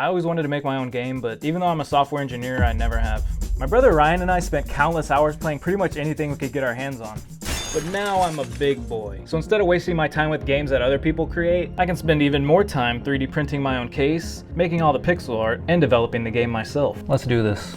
I always wanted to make my own game, but even though I'm a software engineer, I never have. My brother Ryan and I spent countless hours playing pretty much anything we could get our hands on. But now I'm a big boy. So instead of wasting my time with games that other people create, I can spend even more time 3D printing my own case, making all the pixel art, and developing the game myself. Let's do this.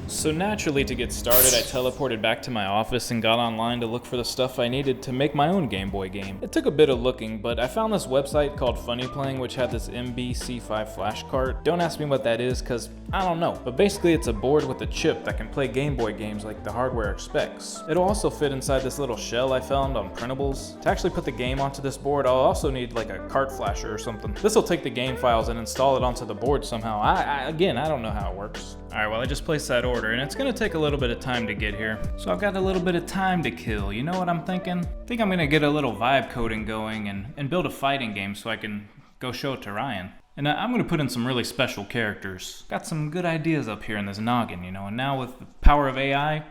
So naturally, to get started, I teleported back to my office and got online to look for the stuff I needed to make my own Game Boy game. It took a bit of looking, but I found this website called Funny Playing, which had this MBC5 flash cart. Don't ask me what that is, cause I don't know. But basically it's a board with a chip that can play Game Boy games like the hardware expects. It'll also fit inside this little shell I found on printables. To actually put the game onto this board, I'll also need like a cart flasher or something. This will take the game files and install it onto the board somehow. Again, I don't know how it works. Alright, well I just placed that order, and it's gonna take a little bit of time to get here. So I've got a little bit of time to kill, you know what I'm thinking? I think I'm gonna get a little vibe coding going and build a fighting game so I can go show it to Ryan. And I'm gonna put in some really special characters. Got some good ideas up here in this noggin, you know, and now with the power of AI,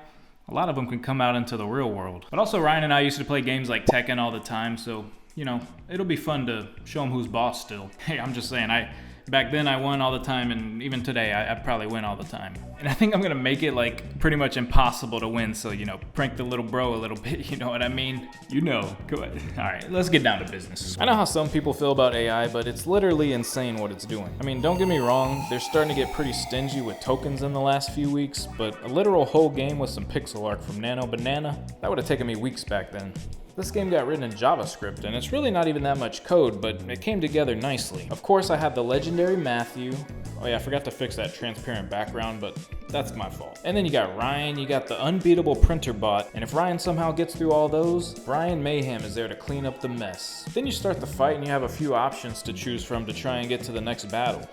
a lot of them can come out into the real world. But also Ryan and I used to play games like Tekken all the time, so, you know, it'll be fun to show him who's boss still. Hey, I'm just saying, back then I won all the time, and even today I probably win all the time. And I think I'm gonna make it like pretty much impossible to win, so you know, prank the little bro a little bit, you know what I mean? You know, go ahead. Alright, let's get down to business. I know how some people feel about AI, but it's literally insane what it's doing. I mean, don't get me wrong, they're starting to get pretty stingy with tokens in the last few weeks, but a literal whole game with some pixel art from Nano Banana, that would have taken me weeks back then. This game got written in JavaScript, and it's really not even that much code, but it came together nicely. Of course, I have the legendary Matthew. Oh yeah, I forgot to fix that transparent background, but that's my fault. And then you got Ryan, you got the unbeatable printer bot, and if Ryan somehow gets through all those, Brian Mayhem is there to clean up the mess. Then you start the fight and you have a few options to choose from to try and get to the next battle.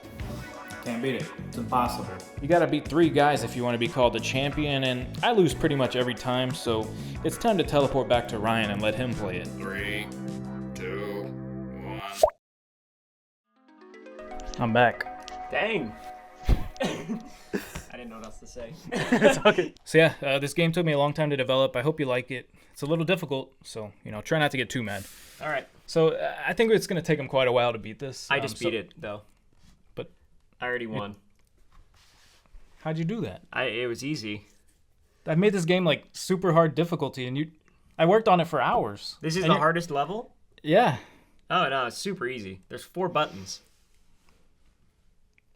Can't beat it. It's impossible. You gotta beat 3 guys if you want to be called the champion, and I lose pretty much every time, so it's time to teleport back to Ryan and let him play it. 3, 2, 1. I'm back. Dang. I didn't know what else to say. It's okay. So yeah, this game took me a long time to develop. I hope you like it. It's a little difficult, so you know, try not to get too mad. All right. So I think it's gonna take him quite a while to beat this. I just beat it though. But I already won. How'd you do that? It was easy. I made this game like super hard difficulty, and I worked on it for hours. This is the hardest level? Yeah. Oh no, it's super easy. There's 4 buttons.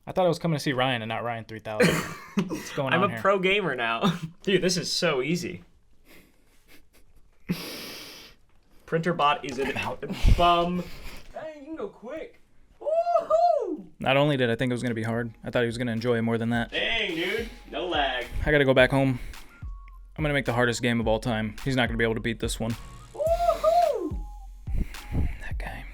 I thought I was coming to see Ryan and not Ryan 3000. What's going on I'm here? a pro gamer now. Dude, this is so easy. Printer bot is a bum. Hey, you can go quick. Woohoo! Not only did I think it was going to be hard, I thought he was going to enjoy it more than that. Dang, dude. No lag. I got to go back home. I'm going to make the hardest game of all time. He's not going to be able to beat this one. Woohoo! That guy.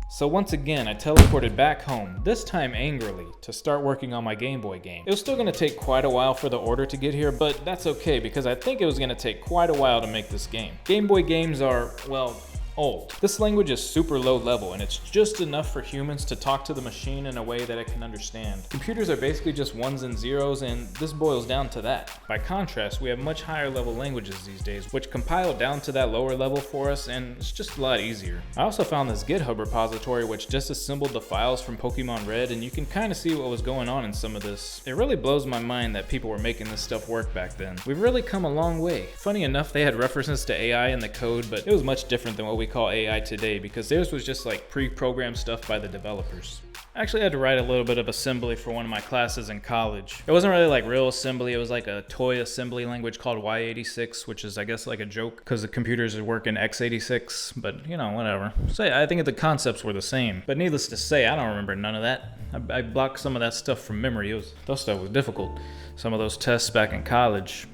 So once again, I teleported back home, this time angrily, to start working on my Game Boy game. It was still going to take quite a while for the order to get here, but that's okay because I think it was going to take quite a while to make this game. Game Boy games are, well, old. This language is super low level, and it's just enough for humans to talk to the machine in a way that it can understand. Computers are basically just ones and zeros, and this boils down to that. By contrast, we have much higher level languages these days, which compile down to that lower level for us, and it's just a lot easier. I also found this GitHub repository which just assembled the files from Pokemon Red, and you can kind of see what was going on in some of this. It really blows my mind that people were making this stuff work back then. We've really come a long way. Funny enough, they had references to AI in the code, but it was much different than what we call AI today, because theirs was just like pre-programmed stuff by the developers. I actually had to write a little bit of assembly for one of my classes in college. It wasn't really like real assembly, it was like a toy assembly language called Y86, which is I guess like a joke because the computers work in x86, but you know, whatever. So yeah, I think the concepts were the same, but needless to say, I don't remember none of that. I blocked some of that stuff from memory. Those stuff was difficult. Some of those tests back in college.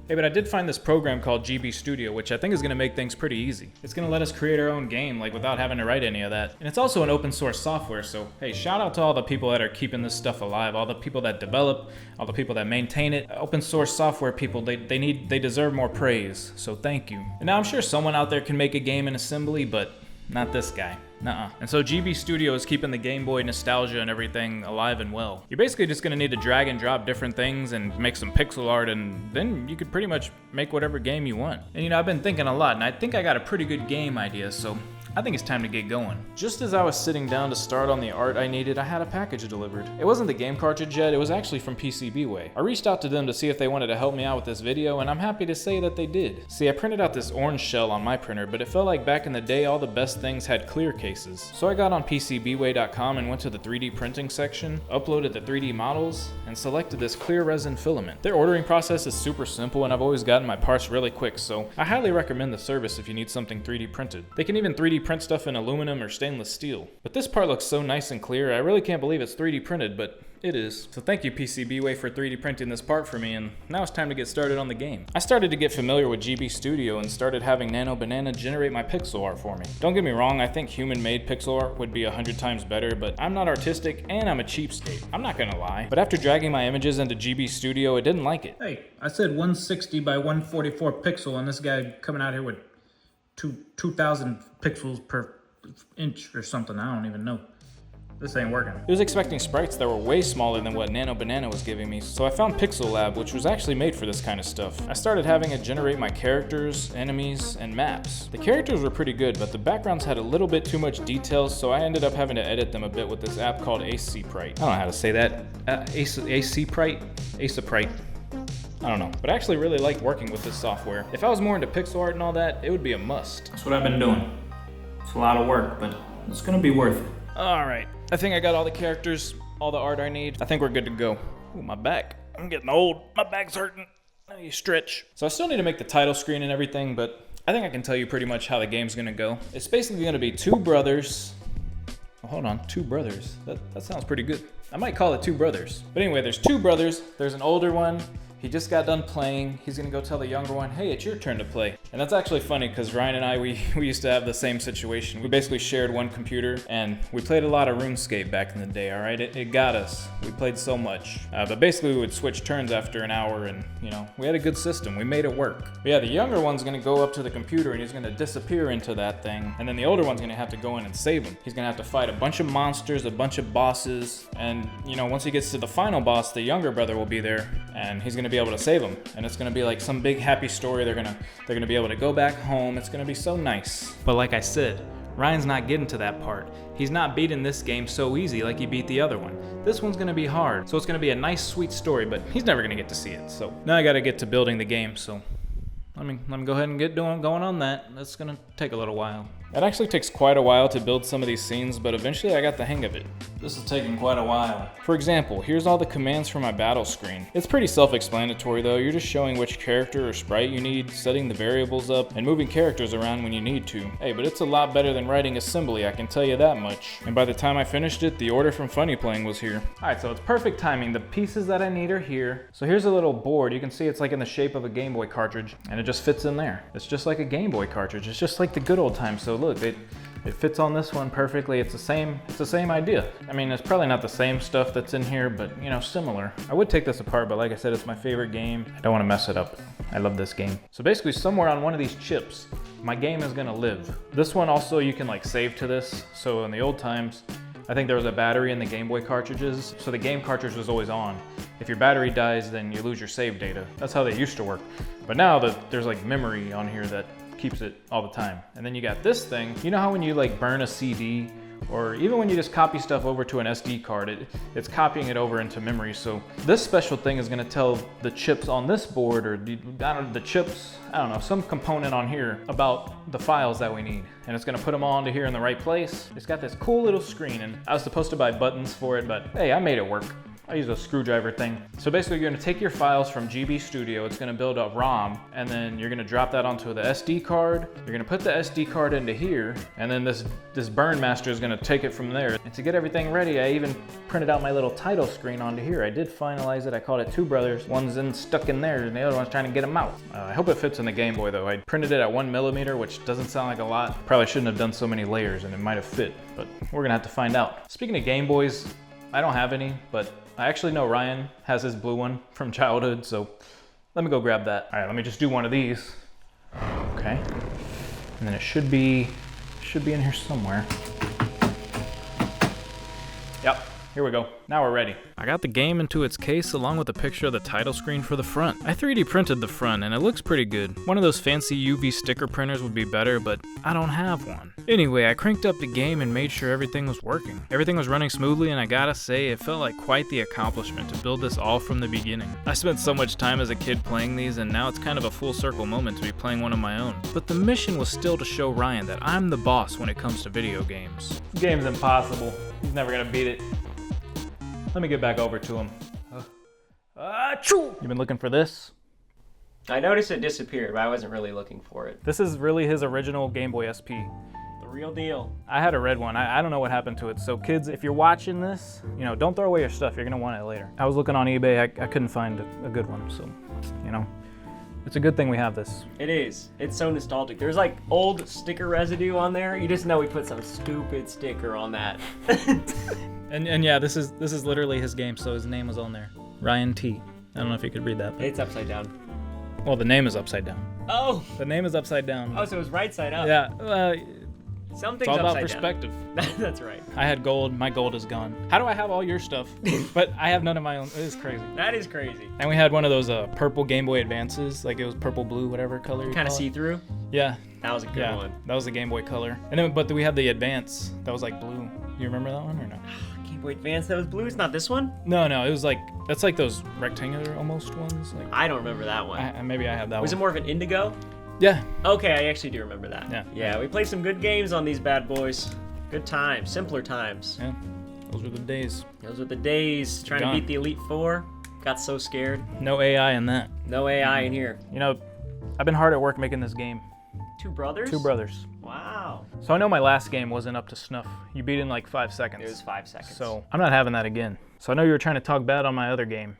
Hey, but I did find this program called GB Studio, which I think is going to make things pretty easy. It's going to let us create our own game, like without having to write any of that. And it's also an open source software, so hey, shout out to all the people that are keeping this stuff alive, all the people that develop, all the people that maintain it. Open source software people, they deserve more praise, so thank you. And now I'm sure someone out there can make a game in assembly, but not this guy. Nuh-uh. And so GB Studio is keeping the Game Boy nostalgia and everything alive and well. You're basically just gonna need to drag and drop different things and make some pixel art, and then you could pretty much make whatever game you want. And you know, I've been thinking a lot, and I think I got a pretty good game idea, so I think it's time to get going. Just as I was sitting down to start on the art I needed, I had a package delivered. It wasn't the game cartridge yet, it was actually from PCBWay. I reached out to them to see if they wanted to help me out with this video, and I'm happy to say that they did. See, I printed out this orange shell on my printer, but it felt like back in the day all the best things had clear cases. So I got on PCBWay.com and went to the 3D printing section, uploaded the 3D models, and selected this clear resin filament. Their ordering process is super simple, and I've always gotten my parts really quick, so I highly recommend the service if you need something 3D printed. They can even 3D print stuff in aluminum or stainless steel. But this part looks so nice and clear, I really can't believe it's 3D printed, but it is. So thank you PCBWay for 3D printing this part for me, and now it's time to get started on the game. I started to get familiar with GB Studio and started having Nano Banana generate my pixel art for me. Don't get me wrong, I think human-made pixel art would be 100 times better, but I'm not artistic and I'm a cheapskate. I'm not gonna lie. But after dragging my images into GB Studio, it didn't like it. Hey, I said 160 by 144 pixel, and this guy coming out here with 2,000 pixels per inch or something. I don't even know. This ain't working. I was expecting sprites that were way smaller than what Nano Banana was giving me, so I found Pixel Lab, which was actually made for this kind of stuff. I started having it generate my characters, enemies, and maps. The characters were pretty good, but the backgrounds had a little bit too much details, so I ended up having to edit them a bit with this app called ACPrite. I don't know how to say that. ACPrite? ACPrite. I don't know, but I actually really like working with this software. If I was more into pixel art and all that, it would be a must. That's what I've been doing. It's a lot of work, but it's gonna be worth it. All right, I think I got all the characters, all the art I need. I think we're good to go. Ooh, my back. I'm getting old. My back's hurting. Now you stretch. So I still need to make the title screen and everything, but I think I can tell you pretty much how the game's gonna go. It's basically gonna be two brothers. Oh, hold on, two brothers. That sounds pretty good. I might call it two brothers. But anyway, there's two brothers. There's an older one. He just got done playing. He's gonna go tell the younger one, hey, it's your turn to play. And that's actually funny because Ryan and I, we used to have the same situation. We basically shared one computer and we played a lot of RuneScape back in the day, all right? It got us. We played so much. But basically we would switch turns after an hour and, you know, we had a good system. We made it work. But yeah, the younger one's gonna go up to the computer and he's gonna disappear into that thing. And then the older one's gonna have to go in and save him. He's gonna have to fight a bunch of monsters, a bunch of bosses. And, you know, once he gets to the final boss, the younger brother will be there and he's gonna be able to save him, and it's gonna be like some big happy story. They're gonna be able to go back home. It's gonna be so nice. But like I said, Ryan's not getting to that part. He's not beating this game so easy like he beat the other one. This one's gonna be hard, so it's gonna be a nice sweet story, but he's never gonna get to see it. So now I gotta get to building the game, so let me go ahead and get going on that. That's gonna take a little while. It actually takes quite a while to build some of these scenes, but eventually I got the hang of it. This is taking quite a while. For example, here's all the commands for my battle screen. It's pretty self-explanatory though. You're just showing which character or sprite you need, setting the variables up, and moving characters around when you need to. Hey, but it's a lot better than writing assembly, I can tell you that much. And by the time I finished it, the order from Funny Playing was here. Alright, so it's perfect timing. The pieces that I need are here. So here's a little board. You can see it's like in the shape of a Game Boy cartridge, and it just fits in there. It's just like a Game Boy cartridge. It's just like the good old times. So look, it fits on this one perfectly. It's the same idea. I mean, it's probably not the same stuff that's in here, but you know, similar. I would take this apart, but like I said, it's my favorite game. I don't want to mess it up. I love this game. So basically somewhere on one of these chips, my game is gonna live. This one also, you can like save to this. So in the old times, I think there was a battery in the Game Boy cartridges, so the game cartridge was always on. If your battery dies, then you lose your save data. That's how they used to work. But now there's like memory on here that keeps it all the time. And then you got this thing. You know how when you like burn a CD, or even when you just copy stuff over to an SD card, it's copying it over into memory. So this special thing is gonna tell the chips on this board, or some component on here about the files that we need. And it's gonna put them all into here in the right place. It's got this cool little screen, and I was supposed to buy buttons for it, but hey, I made it work. I use a screwdriver thing. So basically you're gonna take your files from GB Studio, it's gonna build a ROM, and then you're gonna drop that onto the SD card. You're gonna put the SD card into here, and then this burn master is gonna take it from there. And to get everything ready, I even printed out my little title screen onto here. I did finalize it, I called it Two Brothers. One's stuck in there, and the other one's trying to get them out. I hope it fits in the Game Boy though. I printed it at 1mm, which doesn't sound like a lot. Probably shouldn't have done so many layers, and it might have fit, but we're gonna have to find out. Speaking of Game Boys, I don't have any, but I actually know Ryan has his blue one from childhood, so let me go grab that. All right, let me just do one of these. Okay, and then it should be in here somewhere. Yep, Here we go. Now we're ready. I got the game into its case along with a picture of the title screen for the front. I 3D printed the front and it looks pretty good. One of those fancy UV sticker printers would be better, but I don't have one. Anyway, I cranked up the game and made sure everything was working. Everything was running smoothly, and I gotta say, it felt like quite the accomplishment to build this all from the beginning. I spent so much time as a kid playing these, and now it's kind of a full circle moment to be playing one of my own. But the mission was still to show Ryan that I'm the boss when it comes to video games. This game's impossible. He's never gonna beat it. Let me get back over to him. You been looking for this? I noticed it disappeared, but I wasn't really looking for it. This is really his original Game Boy SP. The real deal. I had a red one. I don't know what happened to it. So kids, if you're watching this, you know, don't throw away your stuff. You're gonna want it later. I was looking on eBay. I couldn't find a good one. So, you know, it's a good thing we have this. It is. It's so nostalgic. There's like old sticker residue on there. You just know we put some stupid sticker on that. And yeah, this is literally his game. So his name was on there. Ryan T. I don't know if you could read that. But... It's upside down. Well, the name is upside down. Oh! The name is upside down. Oh, so it was right side up. Yeah. Something's it's all about upside perspective. down. That's right. I had gold. My gold is gone. How do I have all your stuff, but I have none of my own? It is crazy. That is crazy. And we had one of those purple Game Boy Advances, like it was purple blue, whatever color. Kind of see-through? Yeah. That was a good one. That was the Game Boy Color. And then, but we had the Advance that was like blue. You remember that one or no? Game Boy Advance that was blue? It's not this one? No, it was like, that's like those rectangular almost ones. Like, I don't remember that one. Maybe I have that one. Was it more of an indigo? Yeah. Okay, I actually do remember that. Yeah. Yeah, we played some good games on these bad boys. Good times, simpler times. Yeah, those were the days. Those were the days. Trying to beat the Elite Four. Got so scared. No AI in that. No AI in here. You know, I've been hard at work making this game. Two brothers? 2 brothers. Wow. So I know my last game wasn't up to snuff. You beat in like 5 seconds. It was 5 seconds. So I'm not having that again. So I know you were trying to talk bad on my other game.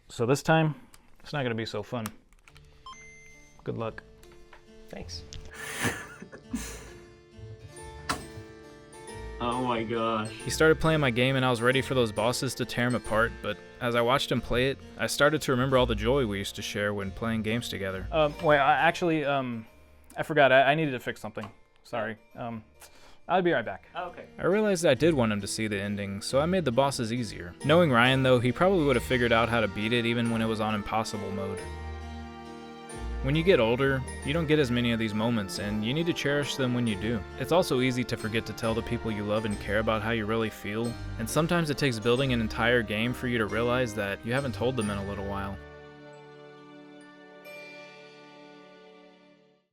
So this time, it's not gonna be so fun. Good luck. Thanks. Oh my gosh. He started playing my game and I was ready for those bosses to tear him apart, but as I watched him play it, I started to remember all the joy we used to share when playing games together. Wait, I forgot. I needed to fix something. Sorry. I'll be right back. Okay. I realized I did want him to see the ending, so I made the bosses easier. Knowing Ryan, though, he probably would have figured out how to beat it even when it was on impossible mode. When you get older, you don't get as many of these moments, and you need to cherish them when you do. It's also easy to forget to tell the people you love and care about how you really feel, and sometimes it takes building an entire game for you to realize that you haven't told them in a little while.